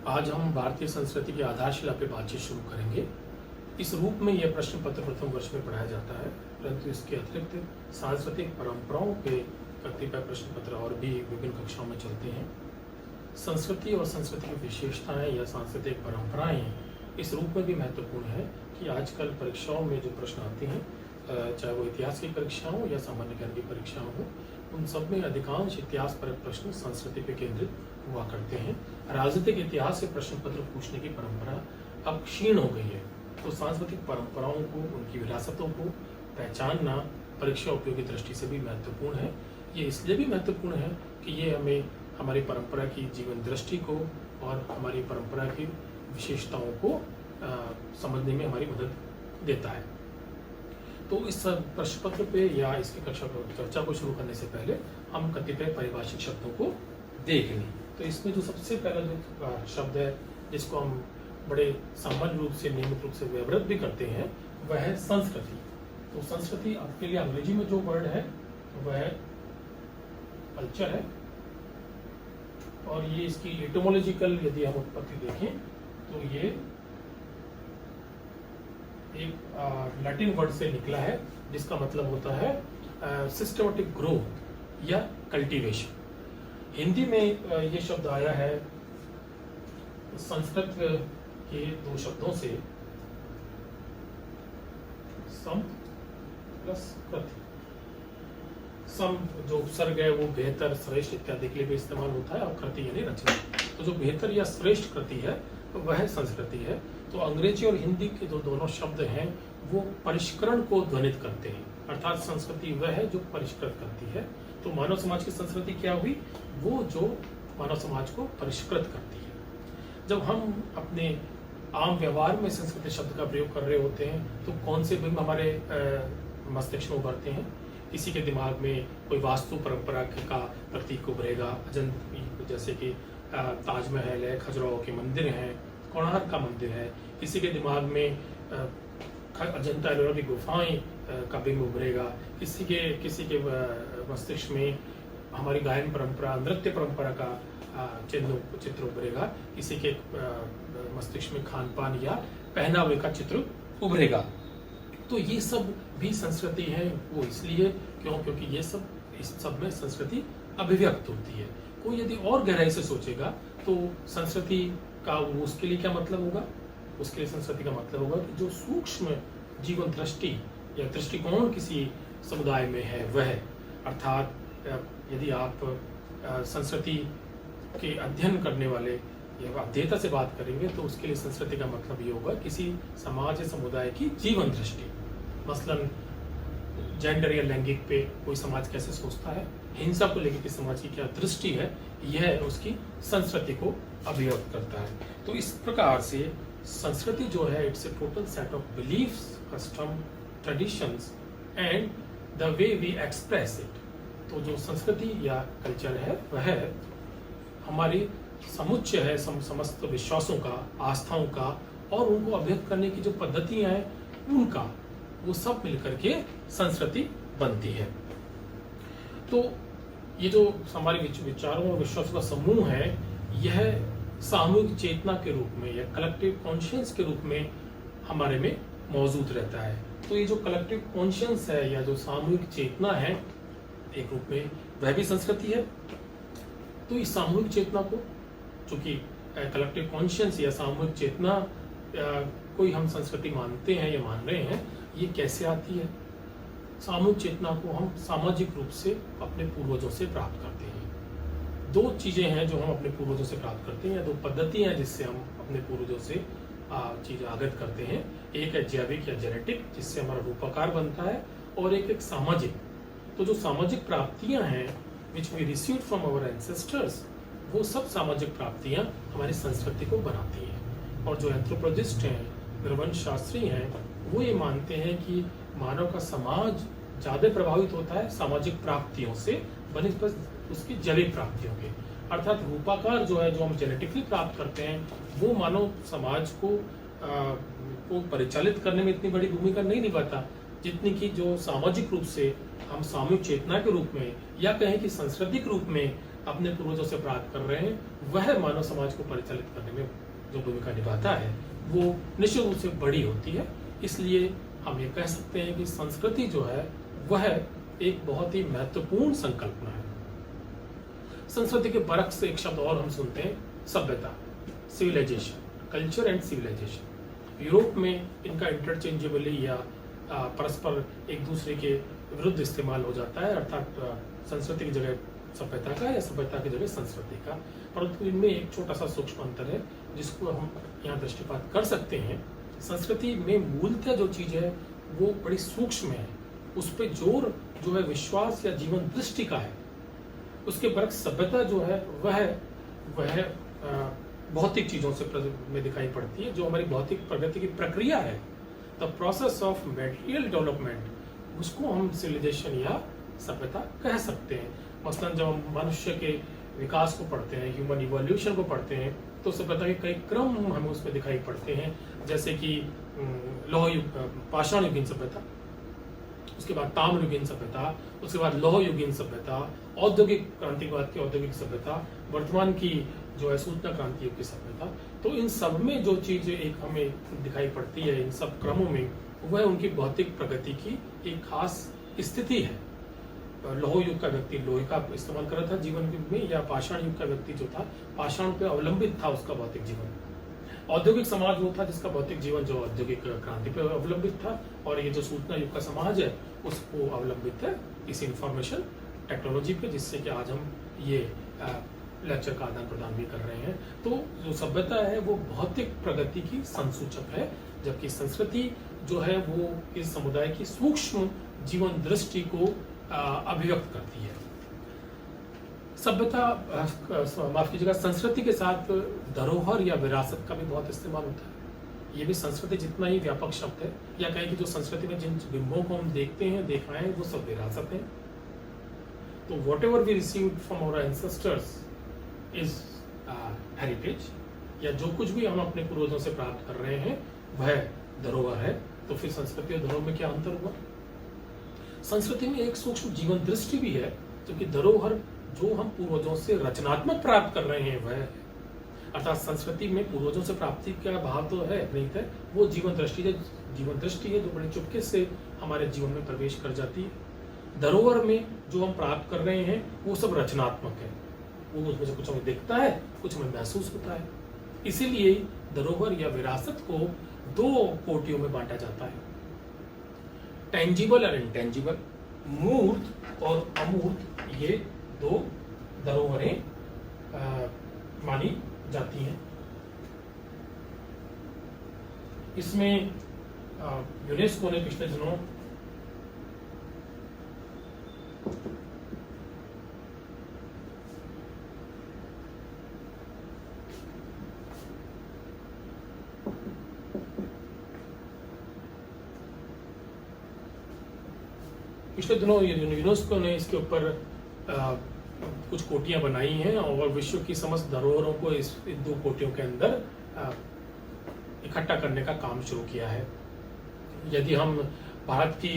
आज हम भारतीय संस्कृति की आधारशिला पे बातचीत शुरू करेंगे। इस रूप में यह प्रश्न पत्र प्रथम वर्ष में पढ़ाया जाता है, परंतु इसके अतिरिक्त सांस्कृतिक परंपराओं पे कतिपय प्रश्न पत्र और भी विभिन्न कक्षाओं में चलते हैं। संस्कृति और संस्कृति की विशेषताएं या सांस्कृतिक परंपराएं इस रूप में भी महत्वपूर्ण है कि आजकल परीक्षाओं में जो प्रश्न आते हैं, चाहे वो इतिहास की परीक्षा हो या सामान्य ज्ञान की परीक्षा हो, उन सब में अधिकांश इतिहास पर प्रश्न संस्कृति पर केंद्रित हुआ करते हैं। राजनीतिक इतिहास से प्रश्न पत्र पूछने की परंपरा अब क्षीण हो गई है, तो सांस्कृतिक परंपराओं को, उनकी विरासतों को पहचानना परीक्षा उपयोगी दृष्टि से भी महत्वपूर्ण है। ये इसलिए भी महत्वपूर्ण है कि ये हमें हमारी परंपरा की जीवन दृष्टि को और हमारी परंपरा की विशेषताओं को समझने में हमारी मदद देता है। तो इस प्रश्न पत्र पे या इसकी कक्षा को चर्चा को शुरू करने से पहले हम कतिपय पारिभाषिक शब्दों को देख लें। तो इसमें जो सबसे पहला जो शब्द है, जिसको हम बड़े सामान्य रूप से, नियमित रूप से व्यवहार भी करते हैं, वह है संस्कृति। तो संस्कृति आपके लिए अंग्रेजी में जो वर्ड है वह कल्चर है, और ये इसकी एटोमोलॉजिकल यदि हम उत्पत्ति देखें तो ये एक लैटिन वर्ड से निकला है, जिसका मतलब होता है सिस्टमेटिक ग्रोथ या कल्टीवेशन। हिंदी में ये शब्द आया है संस्कृत के दो शब्दों से, सम प्लस कृति। सम जो उपसर्ग है वो बेहतर, श्रेष्ठ इत्यादि के लिए भी इस्तेमाल होता है, और कृति यानी रचना। तो जो बेहतर या श्रेष्ठ कृति है तो वह संस्कृति है। तो अंग्रेजी और हिंदी के जो दोनों शब्द हैं वो परिष्करण को ध्वनित करते हैं, अर्थात संस्कृति वह है जो परिष्कृत करती है। तो मानव समाज की संस्कृति क्या हुई? वो जो मानव समाज को परिष्कृत करती है। जब हम अपने आम व्यवहार में संस्कृति शब्द का प्रयोग कर रहे होते हैं तो कौन से बिंब हमारे मस्तिष्क में उभरते हैं? किसी के दिमाग में कोई वास्तु परंपरा का प्रतीक उभरेगा, जैसे कि ताजमहल है, खजुराहो के मंदिर हैं, कोणार्क का मंदिर है। किसी के दिमाग में अजंता एलोरा की गुफाएं का बिंब उभरेगा। किसी के मस्तिष्क में हमारी गायन परंपरा, नृत्य परंपरा का चित्र उभरेगा। किसी के मस्तिष्क में खान पान या पहनावे का चित्र उभरेगा। तो ये सब भी संस्कृति है। वो इसलिए क्योंकि ये सब, इस सब में संस्कृति अभिव्यक्त होती है। कोई यदि और गहराई से सोचेगा तो संस्कृति का उसके लिए क्या मतलब होगा? उसके लिए संस्कृति का मतलब होगा कि जो सूक्ष्म जीवन दृष्टि या दृष्टिकोण किसी समुदाय में है वह, अर्थात यदि आप संस्कृति के अध्ययन करने वाले या अध्येता से बात करेंगे तो उसके लिए संस्कृति का मतलब ये होगा किसी समाज या समुदाय की जीवन दृष्टि। मसलन जेंडर या लैंगिक पे कोई समाज कैसे सोचता है, हिंसा को लेकर के समाज की क्या दृष्टि है, यह उसकी संस्कृति को अभिव्यक्त करता है। तो इस प्रकार से संस्कृति जो है, it's a total set of beliefs, custom, traditions and the way we express it. तो जो संस्कृति या कल्चर है वह हमारी समुच्चय है समस्त विश्वासों का, आस्थाओं का, और उनको अभिव्यक्त करने की जो पद्धतियां हैं उनका, वो सब मिलकर के संस्कृति बनती है। तो ये जो हमारे विचारों और विश्वासों का समूह है, यह सामूहिक चेतना के रूप में या कलेक्टिव कॉन्शियंस के रूप में हमारे में मौजूद रहता है। तो ये जो कलेक्टिव कॉन्शियंस है या जो सामूहिक चेतना है एक रूप में, वह भी संस्कृति है। तो इस सामूहिक चेतना को, चूंकि कलेक्टिव कॉन्शियंस या सामूहिक चेतना कोई हम संस्कृति मानते हैं या मान रहे हैं, ये कैसे आती है? सामूहिक चेतना को हम सामाजिक रूप से अपने पूर्वजों से प्राप्त करते हैं। दो चीजें हैं जो हम अपने पूर्वजों से प्राप्त करते हैं, या दो पद्धतियां हैं जिससे हम अपने पूर्वजों से चीज आगत करते हैं। एक है जैविक या जेनेटिक, जिससे हमारा रूपाकार बनता है, और एक सामाजिक। तो जो सामाजिक प्राप्तियां हैं which we received from our ancestors, वो सब सामाजिक प्राप्तियां हमारी संस्कृति को बनाती हैं। और जो एंथ्रोपोलॉजिस्ट हैं, नृवंश शास्त्री हैं, वो ये मानते हैं कि मानव का समाज ज्यादा प्रभावित होता है सामाजिक प्राप्तियों से बनिस्बत उसकी जैविक प्राप्तियों के। अर्थात रूपाकार जो है, जो हम जेनेटिकली प्राप्त करते हैं, वो मानव समाज को परिचालित करने में इतनी बड़ी भूमिका नहीं निभाता जितनी कि जो सामाजिक रूप से हम सामूहिक चेतना के रूप में, या कहें कि सांस्कृतिक रूप में अपने पूर्वजों से प्राप्त कर रहे हैं, वह मानव समाज को परिचालित करने में जो भूमिका निभाता है वो निश्चित रूप से बड़ी होती है। इसलिए हम ये कह सकते हैं कि संस्कृति जो है वह एक बहुत ही महत्वपूर्ण संकल्पना है। संस्कृति के बरक से एक शब्द और हम सुनते हैं, सभ्यता, civilization, culture and civilization. Europe में इनका इंटरचेंजेबली या परस्पर एक दूसरे के विरुद्ध इस्तेमाल हो जाता है, अर्थात संस्कृति की जगह सभ्यता का या सभ्यता की जगह संस्कृति का, परंतु इनमें एक छोटा सा सूक्ष्म अंतर है जिसको हम यहाँ दृष्टिपात कर सकते हैं। संस्कृति में मूलतः जो चीज है वो बड़ी सूक्ष्म है, उस पर जोर जो है विश्वास या जीवन दृष्टि का है। उसके बरक सभ्यता जो है वह भौतिक चीजों से में दिखाई पड़ती है, जो हमारी भौतिक प्रगति की प्रक्रिया है, the process of material development, उसको हम सिविलाइजेशन या सभ्यता कह सकते हैं। मसलन जब हम मनुष्य के विकास को पढ़ते हैं, ह्यूमन इवोल्यूशन को पढ़ते हैं, तो सभ्यता के कई क्रम हमें उसमें दिखाई पड़ते हैं, जैसे कि लौह युग, पाषाण युगीन सभ्यता, उसके बाद ताम्र युगीन सभ्यता, उसके बाद लौह युगीन सभ्यता, औद्योगिक क्रांति के बाद की औद्योगिक सभ्यता, वर्तमान की जो है सूचना क्रांति युग की सभ्यता। तो इन सब में जो चीज एक हमें दिखाई पड़ती है इन सब क्रमों में, वह उनकी भौतिक प्रगति की एक खास स्थिति है। लौह युग का व्यक्ति लोहे का इस्तेमाल कर रहा था जीवन में, या पाषाण युग का व्यक्ति जो था पाषाण पे अवलंबित था उसका भौतिक जीवन। औद्योगिक समाज वो था जिसका भौतिक जीवन जो औद्योगिक क्रांति पे अवलंबित था, और ये जो सूचना युग का समाज है उसको अवलंबित है इस इंफॉर्मेशन टेक्नोलॉजी पे, जिससे कि आज हम ये लेक्चर का आदान प्रदान भी कर रहे हैं। तो जो सभ्यता है वो भौतिक प्रगति की संसूचक है, जबकि संस्कृति जो है वो इस समुदाय की सूक्ष्म जीवन दृष्टि को अभिव्यक्त करती है। सभ्यता, माफ कीजिएगा, संस्कृति के साथ धरोहर या विरासत का भी बहुत इस्तेमाल होता है। ये भी संस्कृति जितना ही व्यापक शब्द है, या कहें कि जो संस्कृति में जिन बिंबों को हम देखते हैं, देखाएं, वो सब विरासत है। तो whatever we received from our ancestors is heritage, या जो कुछ भी हम अपने पूर्वजों से प्राप्त कर रहे हैं वह धरोहर है। तो फिर संस्कृति और धरोहर में क्या अंतर हुआ? संस्कृति में एक सूक्ष्म जीवन दृष्टि भी है, जबकि धरोहर जो हम पूर्वजों से रचनात्मक प्राप्त कर रहे हैं वह है। अर्थात संस्कृति में पूर्वजों से प्राप्ति का भाव तो है, नहीं है, वो जीवन दृष्टि है जो बड़े चुपके से हमारे जीवन में प्रवेश कर जाती है। धरोहर में जो हम प्राप्त कर रहे हैं वो सब रचनात्मक है, वो उसमें से कुछ हमें दिखता है, कुछ हमें महसूस होता है। इसीलिए धरोहर या विरासत को दो कोटियों में बांटा जाता है, टेंजिबल और इंटेंजिबल, मूर्त और अमूर्त, ये दो धरोहरें मानी जाती हैं। इसमें यूनेस्को ने पिछले दिनों यूनेस्को ने इसके ऊपर कुछ कोटियां बनाई हैं और विश्व की समस्त धरोहरों को इस दो कोटियों के अंदर इकट्ठा करने का काम शुरू किया है। यदि हम भारत की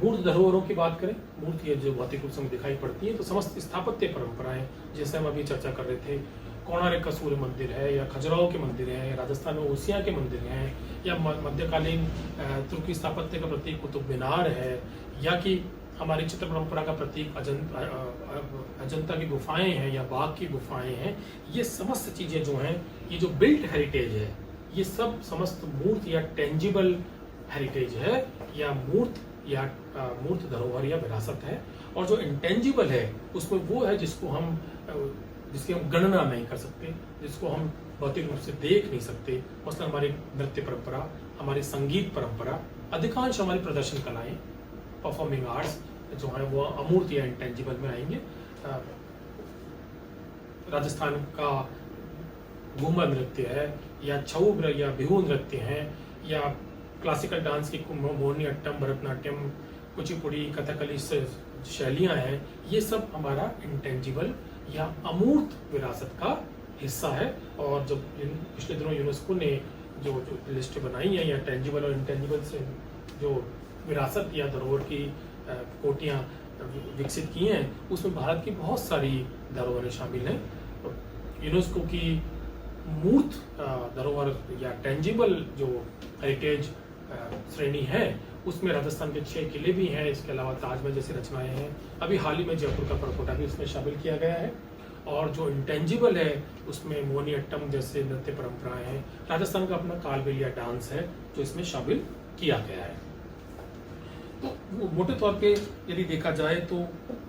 मूर्त धरोहरों की बात करें, मूर्त ये जो भौतिक रूप से हमें दिखाई पड़ती है, तो समस्त स्थापत्य परंपराएं, जैसे हम अभी चर्चा कर रहे थे, कोणार्क का सूर्य मंदिर है, या खजुराहो के मंदिर है, राजस्थान में ओसिया के मंदिर हैं, या मध्यकालीन तुर्की स्थापत्य का प्रतीक कुतुब मीनार है, या कि हमारी चित्र परंपरा का प्रतीक अजंता की गुफाएं हैं या बाघ की गुफाएं हैं। ये समस्त चीजें जो हैं, ये जो बिल्ट हेरिटेज है, ये सब समस्त मूर्त या टेंजिबल हेरिटेज है, या मूर्त धरोहर या विरासत है। और जो इंटेंजिबल है उसमें वो है जिसकी हम गणना नहीं कर सकते, जिसको हम भौतिक रूप से देख नहीं सकते। मसलन हमारी नृत्य परंपरा, हमारी संगीत परंपरा, अधिकांश हमारी प्रदर्शन कलाएं, परफॉर्मिंग आर्ट्स जो है वो अमूर्त या इंटेंजिबल में आएंगे। राजस्थान का घूमर नृत्य है, या छऊ या बिहू नृत्य है, या क्लासिकल डांस की मोहिनीअट्टम, भरतनाट्यम, कुचिपुड़ी, कथकली शैलियां हैं, ये सब हमारा इंटेंजिबल या अमूर्त विरासत का हिस्सा है। और जब पिछले दिनों यूनेस्को ने जो लिस्ट बनाई है, या टेंजिबल और इंटेंजिबल से जो विरासत या धरोहर की कोटियां विकसित किए हैं, उसमें भारत की बहुत सारी धरोहरें शामिल हैं। यूनेस्को की मूर्त धरोहर या टेंजिबल जो हेरिटेज श्रेणी है, उसमें राजस्थान के 6 किले भी हैं। इसके अलावा ताजमहल जैसी रचनाएं हैं। अभी हाल ही में जयपुर का परकोटा भी उसमें शामिल किया गया है। और जो इंटेंजिबल है, उसमें मोहिनीअट्टम जैसे नृत्य परंपराएं हैं। राजस्थान का अपना कालबेलिया डांस है जो इसमें शामिल किया गया है। तो मोटे तौर पे यदि देखा जाए तो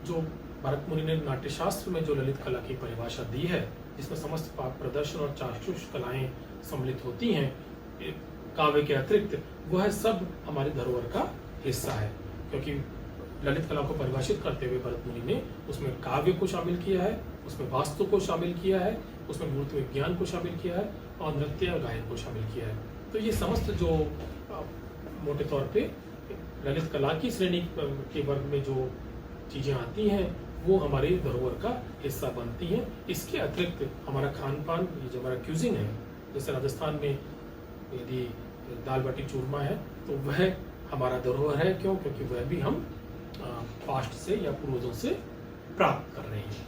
जो भरत मुनि ने नाट्यशास्त्र में जो ललित कला की परिभाषा दी है, जिसमें समस्त प्रदर्शन और चाक्षुष कलाएं सम्मिलित होती हैं काव्य के अतिरिक्त, वह सब हमारी धरोहर का हिस्सा है। क्योंकि ललित कला को परिभाषित करते हुए भरत मुनि ने उसमें काव्य को शामिल किया है, उसमें वास्तु को शामिल किया है, उसमें मूर्त विज्ञान को शामिल किया है और नृत्य और गायन को शामिल किया है। तो ये समस्त जो मोटे तौर पे ललित कला की श्रेणी के वर्ग में जो चीजें आती हैं, वो हमारी धरोहर का हिस्सा बनती हैं। इसके अतिरिक्त हमारा खान पान, ये जो हमारा क्यूजिन है, जैसे राजस्थान में यदि दाल बाटी चूरमा है तो वह हमारा धरोहर है। क्यों? क्योंकि वह भी हम पास्ट से या पूर्वजों से प्राप्त कर रहे हैं।